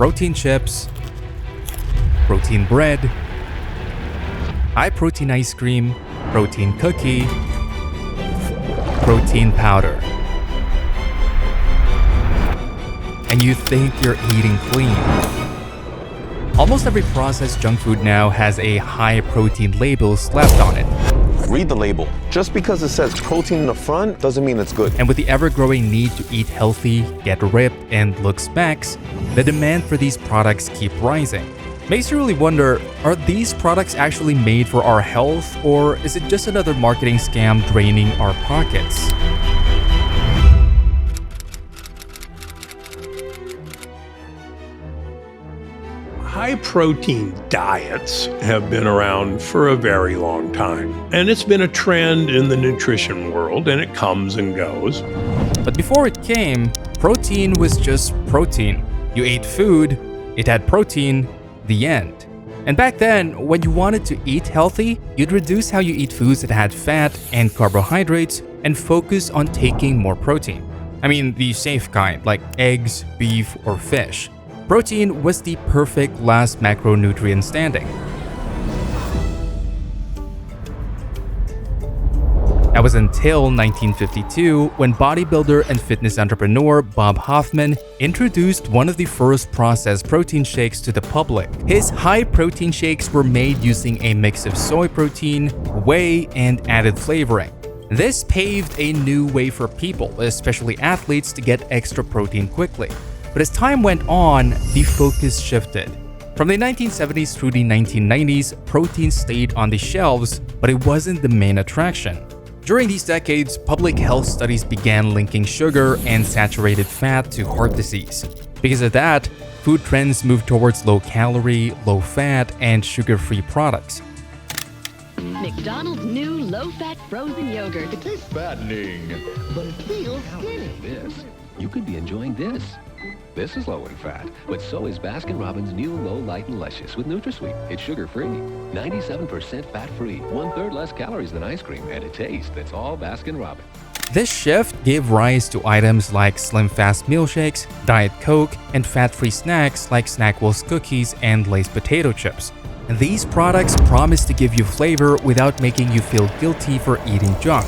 protein chips, protein bread, high protein ice cream, protein cookie, protein powder. And you think you're eating clean. Almost every processed junk food now has a high protein label slapped on it. Read the label. Just because it says protein in the front doesn't mean it's good. And with the ever-growing need to eat healthy, get ripped, and look specs, the demand for these products keep rising. Makes you really wonder, are these products actually made for our health, or is it just another marketing scam draining our pockets? High-protein diets have been around for a very long time, and it's been a trend in the nutrition world, and it comes and goes. But before it came, protein was just protein. You ate food, it had protein, the end. And back then, when you wanted to eat healthy, you'd reduce how you eat foods that had fat and carbohydrates and focus on taking more protein. I mean, the safe kind, like eggs, beef, or fish. Protein was the perfect last macronutrient standing. That was until 1952 when bodybuilder and fitness entrepreneur Bob Hoffman introduced one of the first processed protein shakes to the public. His high-protein shakes were made using a mix of soy protein, whey, and added flavoring. This paved a new way for people, especially athletes, to get extra protein quickly. But as time went on, the focus shifted. From the 1970s through the 1990s, protein stayed on the shelves, but it wasn't the main attraction. During these decades, public health studies began linking sugar and saturated fat to heart disease. Because of that, food trends moved towards low-calorie, low-fat, and sugar-free products. McDonald's new low-fat frozen yogurt. It tastes fattening, but it feels skinny. This, you could be enjoying this. This is low in fat, but so is Baskin-Robbins' new Low, Light, and Luscious with NutraSweet. It's sugar-free, 97% fat-free, 1/3 less calories than ice cream, and a taste that's all Baskin-Robbins. This shift gave rise to items like Slim Fast milkshakes, Diet Coke, and fat-free snacks like Snackwell's cookies and Lay's potato chips. And these products promise to give you flavor without making you feel guilty for eating junk.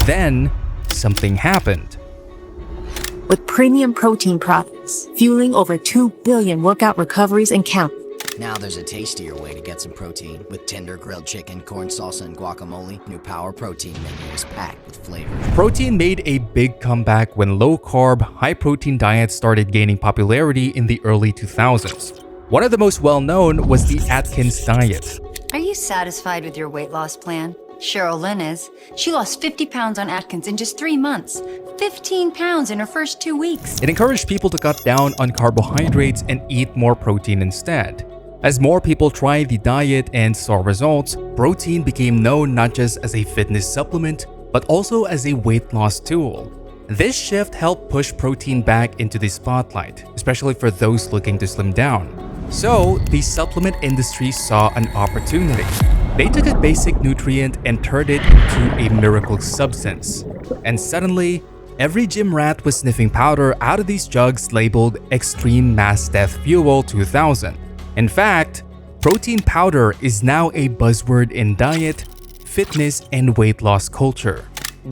Then, something happened. With premium protein products, fueling over 2 billion workout recoveries and counting. Now there's a tastier way to get some protein. With tender grilled chicken, corn salsa, and guacamole, new Power Protein menu is packed with flavor. Protein made a big comeback when low-carb, high-protein diets started gaining popularity in the early 2000s. One of the most well-known was the Atkins diet. Are you satisfied with your weight loss plan? Cheryl Lynn is. She lost 50 pounds on Atkins in just 3 months. 15 pounds in her first 2 weeks. It encouraged people to cut down on carbohydrates and eat more protein instead. As more people tried the diet and saw results, protein became known not just as a fitness supplement, but also as a weight loss tool. This shift helped push protein back into the spotlight, especially for those looking to slim down. So, the supplement industry saw an opportunity. They took a basic nutrient and turned it into a miracle substance. And suddenly, every gym rat was sniffing powder out of these jugs labeled Extreme Mass Death Fuel 2000. In fact, protein powder is now a buzzword in diet, fitness, and weight loss culture.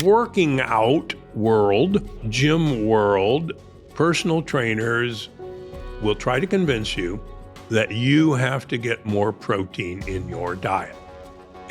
Working out world, gym world, personal trainers will try to convince you that you have to get more protein in your diet.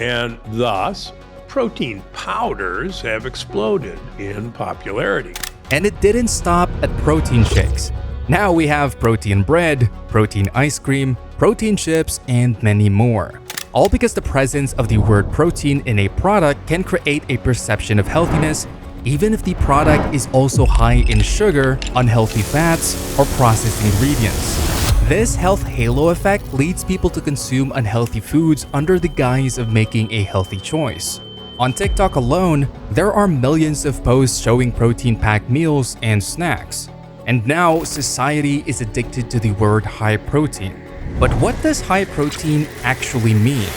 And thus, protein powders have exploded in popularity. And it didn't stop at protein shakes. Now we have protein bread, protein ice cream, protein chips, and many more. All because the presence of the word protein in a product can create a perception of healthiness, even if the product is also high in sugar, unhealthy fats, or processed ingredients. This health halo effect leads people to consume unhealthy foods under the guise of making a healthy choice. On TikTok alone, there are millions of posts showing protein-packed meals and snacks. And now, society is addicted to the word high protein. But what does high protein actually mean?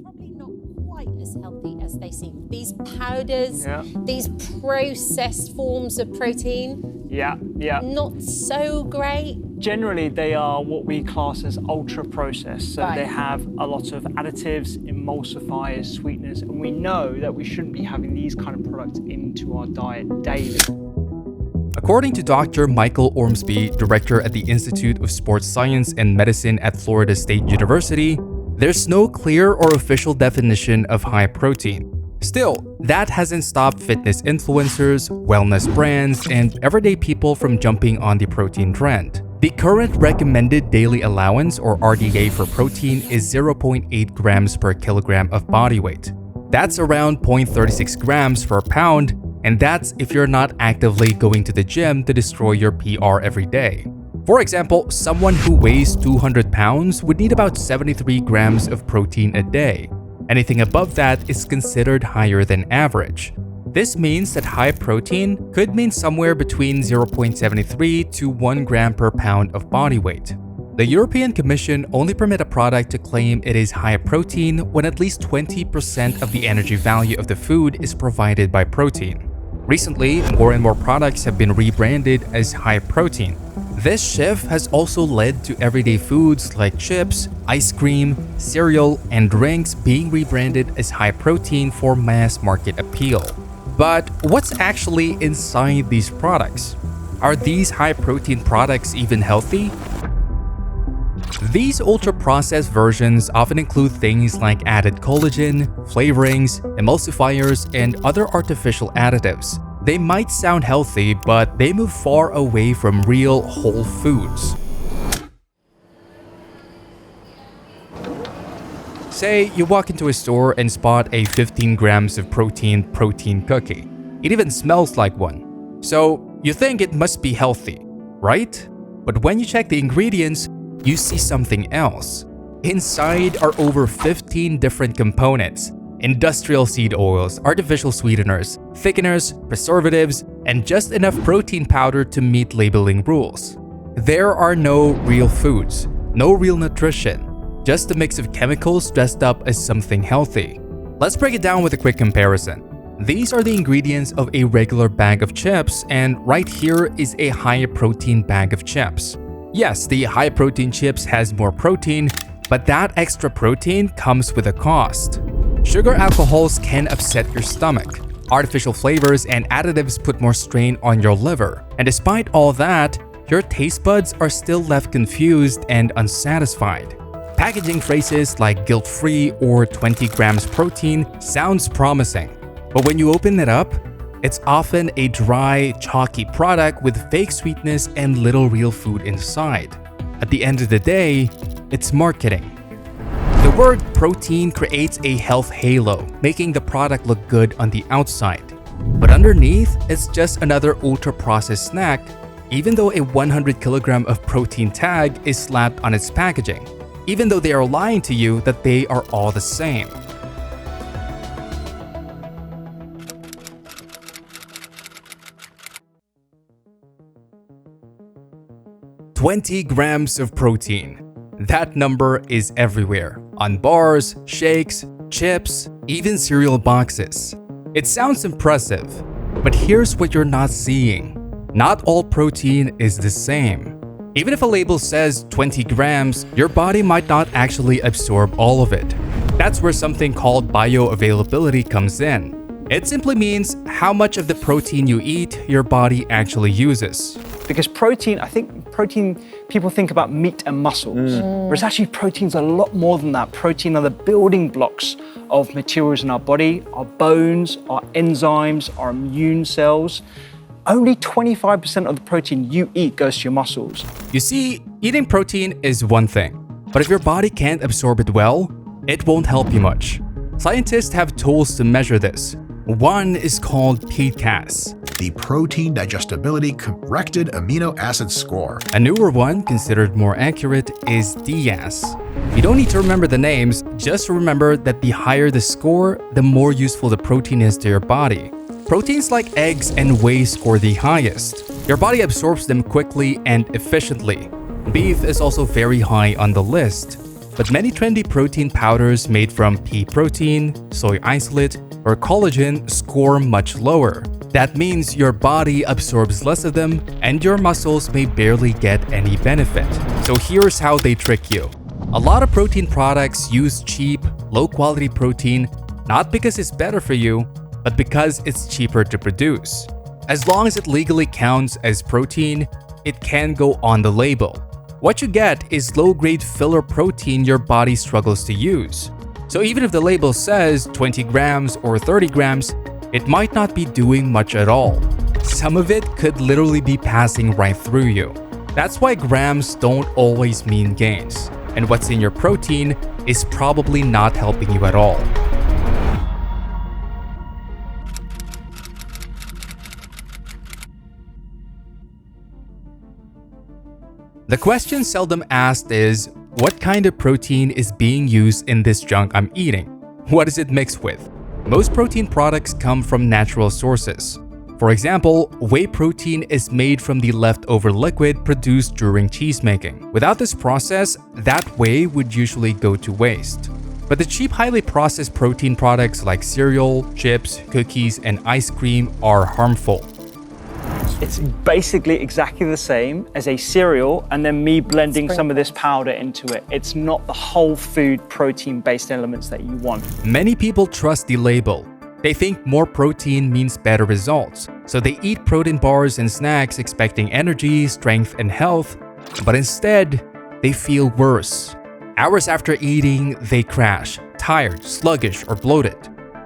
Probably not quite as healthy as they seem. These powders powders, these processed forms of protein. Not so great. Generally, they are what we class as ultra-processed. So they have a lot of additives, emulsifiers, sweeteners, and we know that we shouldn't be having these kind of products into our diet daily. According to Dr. Michael Ormsby, director at the Institute of Sports Science and Medicine at Florida State University, there's no clear or official definition of high protein. Still, that hasn't stopped fitness influencers, wellness brands, and everyday people from jumping on the protein trend. The current recommended daily allowance, or RDA, for protein is 0.8 grams per kilogram of body weight. That's around 0.36 grams per pound, and that's if you're not actively going to the gym to destroy your PR every day. For example, someone who weighs 200 pounds would need about 73 grams of protein a day. Anything above that is considered higher than average. This means that high protein could mean somewhere between 0.73 to 1 gram per pound of body weight. The European Commission only permit a product to claim it is high protein when at least 20% of the energy value of the food is provided by protein. Recently, more and more products have been rebranded as high protein. This shift has also led to everyday foods like chips, ice cream, cereal, and drinks being rebranded as high protein for mass market appeal. But what's actually inside these products? Are these high protein products even healthy? These ultra-processed versions often include things like added collagen, flavorings, emulsifiers, and other artificial additives. They might sound healthy, but they move far away from real whole foods. Say you walk into a store and spot a 15 grams of protein cookie. It even smells like one. So you think it must be healthy, right? But when you check the ingredients, you see something else. Inside are over 15 different components: industrial seed oils, artificial sweeteners, thickeners, preservatives, and just enough protein powder to meet labeling rules. There are no real foods, no real nutrition, just a mix of chemicals dressed up as something healthy. Let's break it down with a quick comparison. These are the ingredients of a regular bag of chips, and right here is a high protein bag of chips. Yes, the high protein chips has more protein, but that extra protein comes with a cost. Sugar alcohols can upset your stomach. Artificial flavors and additives put more strain on your liver. And despite all that, your taste buds are still left confused and unsatisfied. Packaging phrases like guilt-free or 20 grams protein sounds promising. But when you open it up, it's often a dry, chalky product with fake sweetness and little real food inside. At the end of the day, it's marketing. The word protein creates a health halo, making the product look good on the outside. But underneath, it's just another ultra-processed snack, even though a 100 kilogram of protein tag is slapped on its packaging, even though they are lying to you that they are all the same. "20 grams of protein." That number is everywhere, on bars, shakes, chips, even cereal boxes. It sounds impressive, but here's what you're not seeing. Not all protein is the same. Even if a label says 20 grams, your body might not actually absorb all of it. That's where something called bioavailability comes in. It simply means how much of the protein you eat your body actually uses. Because protein, I think people think about meat and muscles, whereas actually protein's a lot more than that. Protein are the building blocks of materials in our body, our bones, our enzymes, our immune cells. Only 25% of the protein you eat goes to your muscles. You see, eating protein is one thing, but if your body can't absorb it well, it won't help you much. Scientists have tools to measure this. One is called PCAS, the Protein Digestibility Corrected Amino Acid Score. A newer one, considered more accurate, is DIAS. You don't need to remember the names, just remember that the higher the score, the more useful the protein is to your body. Proteins like eggs and whey score the highest. Your body absorbs them quickly and efficiently. Beef is also very high on the list, but many trendy protein powders made from pea protein, soy isolate, or collagen score much lower. That means your body absorbs less of them and your muscles may barely get any benefit. So here's how they trick you. A lot of protein products use cheap, low-quality protein not because it's better for you, but because it's cheaper to produce. As long as it legally counts as protein, it can go on the label. What you get is low-grade filler protein your body struggles to use. So even if the label says 20 grams or 30 grams, it might not be doing much at all. Some of it could literally be passing right through you. That's why grams don't always mean gains, and what's in your protein is probably not helping you at all. The question seldom asked is, what kind of protein is being used in this junk I'm eating? What is it mixed with? Most protein products come from natural sources. For example, whey protein is made from the leftover liquid produced during cheese making. Without this process, that whey would usually go to waste. But the cheap, highly processed protein products like cereal, chips, cookies, and ice cream are harmful. It's basically exactly the same as a cereal and then me blending some of this powder into it. It's not the whole food protein-based elements that you want. Many people trust the label. They think more protein means better results, so they eat protein bars and snacks expecting energy, strength, and health, but instead, they feel worse. Hours after eating, they crash, tired, sluggish, or bloated.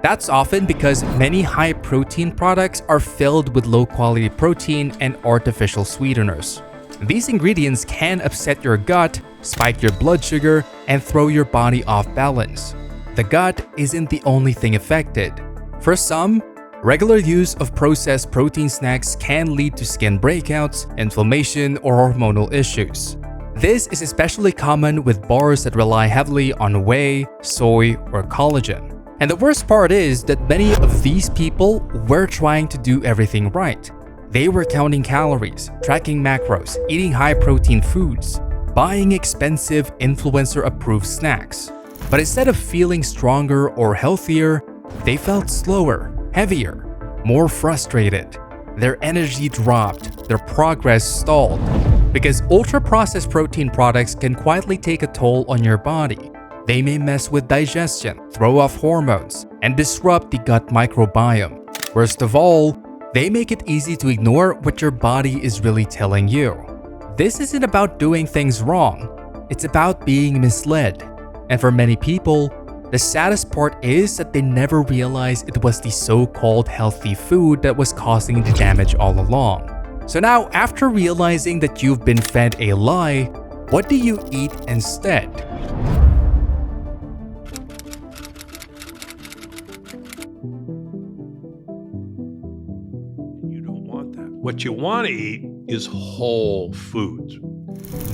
That's often because many high-protein products are filled with low-quality protein and artificial sweeteners. These ingredients can upset your gut, spike your blood sugar, and throw your body off balance. The gut isn't the only thing affected. For some, regular use of processed protein snacks can lead to skin breakouts, inflammation, or hormonal issues. This is especially common with bars that rely heavily on whey, soy, or collagen. And the worst part is that many of these people were trying to do everything right. They were counting calories, tracking macros, eating high-protein foods, buying expensive influencer-approved snacks. But instead of feeling stronger or healthier, they felt slower, heavier, more frustrated. Their energy dropped, their progress stalled. Because ultra-processed protein products can quietly take a toll on your body. They may mess with digestion, throw off hormones, and disrupt the gut microbiome. Worst of all, they make it easy to ignore what your body is really telling you. This isn't about doing things wrong, it's about being misled. And for many people, the saddest part is that they never realized it was the so-called healthy food that was causing the damage all along. So now, after realizing that you've been fed a lie, what do you eat instead? What you want to eat is whole foods.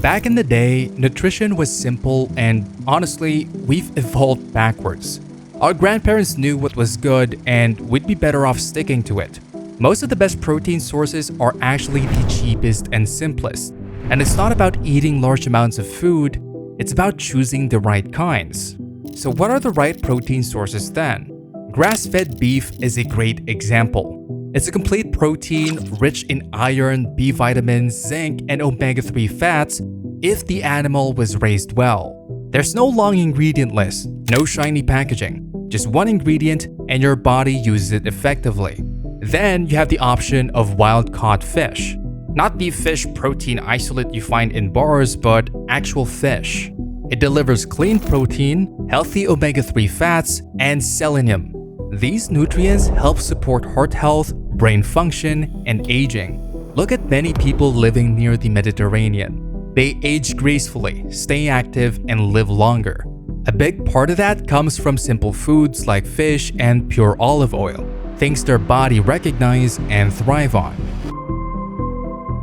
Back in the day, nutrition was simple and honestly, we've evolved backwards. Our grandparents knew what was good and we'd be better off sticking to it. Most of the best protein sources are actually the cheapest and simplest. And it's not about eating large amounts of food, it's about choosing the right kinds. So what are the right protein sources then? Grass-fed beef is a great example. It's a complete protein rich in iron, B vitamins, zinc, and omega-3 fats if the animal was raised well. There's no long ingredient list, no shiny packaging, just one ingredient and your body uses it effectively. Then you have the option of wild-caught fish. Not the fish protein isolate you find in bars, but actual fish. It delivers clean protein, healthy omega-3 fats, and selenium. These nutrients help support heart health, brain function, and aging. Look at many people living near the Mediterranean. They age gracefully, stay active, and live longer. A big part of that comes from simple foods like fish and pure olive oil, things their body recognize and thrive on.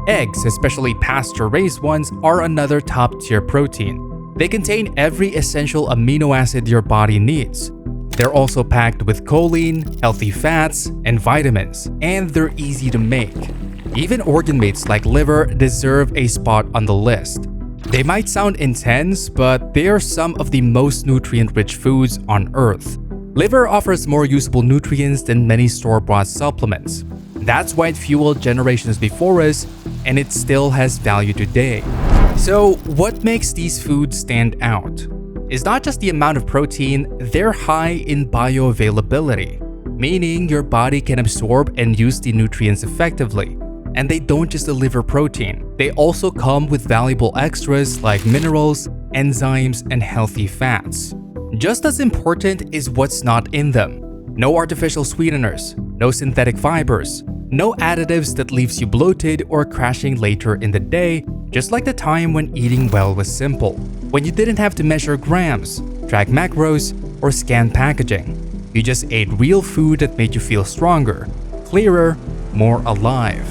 Eggs, especially pasture-raised ones, are another top-tier protein. They contain every essential amino acid your body needs. They're also packed with choline, healthy fats, and vitamins, and they're easy to make. Even organ mates like liver deserve a spot on the list. They might sound intense, but they are some of the most nutrient-rich foods on Earth. Liver offers more usable nutrients than many store-bought supplements. That's why it fueled generations before us, and it still has value today. So, what makes these foods stand out? It's not just the amount of protein, they're high in bioavailability, meaning your body can absorb and use the nutrients effectively. And they don't just deliver protein, they also come with valuable extras like minerals, enzymes, and healthy fats. Just as important is what's not in them. No artificial sweeteners, no synthetic fibers, no additives that leaves you bloated or crashing later in the day, just like the time when eating well was simple. When you didn't have to measure grams, track macros, or scan packaging. You just ate real food that made you feel stronger, clearer, more alive.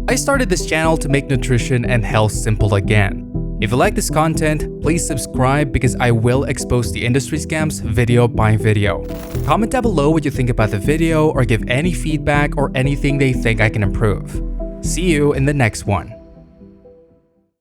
I started this channel to make nutrition and health simple again. If you like this content, please subscribe because I will expose the industry scams video by video. Comment down below what you think about the video or give any feedback or anything they think I can improve. See you in the next one.